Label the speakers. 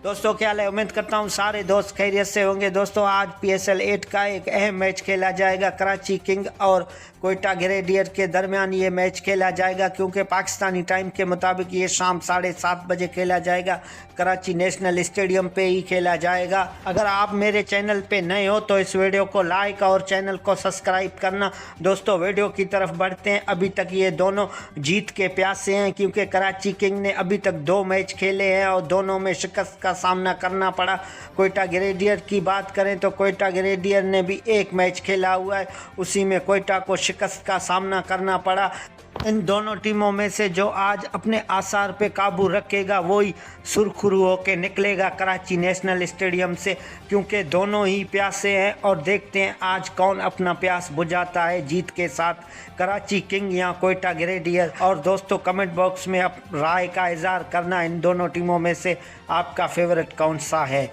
Speaker 1: दोस्तों क्या हाल है, उम्मीद करता हूँ सारे दोस्त खैरियत से होंगे। दोस्तों आज PSL 8 का एक अहम मैच खेला जाएगा। कराची किंग और कोयटा ग्रेडियर के दरमियान ये मैच खेला जाएगा, क्योंकि पाकिस्तानी टाइम के मुताबिक ये शाम 7:30 बजे खेला जाएगा। कराची नेशनल स्टेडियम पे ही खेला जाएगा। अगर आप मेरे चैनल पे नए हो तो इस वीडियो को लाइक और चैनल को सब्सक्राइब करना। दोस्तों वीडियो की तरफ बढ़ते हैं। अभी तक ये दोनों जीत के प्यासे हैं, क्योंकि कराची किंग ने अभी तक 2 मैच खेले हैं और दोनों में शिकस्त का सामना करना पड़ा। कोयटा ग्रेडियर की बात करें तो कोयटा ग्रेडियर ने भी 1 मैच खेला हुआ है, उसी में कोयटा को शिकस्त का सामना करना पड़ा। इन दोनों टीमों में से जो आज अपने आसार पे काबू रखेगा वही सुरखरू होकर निकलेगा कराची नेशनल स्टेडियम से, क्योंकि दोनों ही प्यासे हैं। और देखते हैं आज कौन अपना प्यास बुझाता है जीत के साथ, कराची किंग या कोयटा ग्रेडियर। और दोस्तों कमेंट बॉक्स में आप राय का इजहार करना, इन दोनों टीमों में से आपका फेवरेट कौन सा है।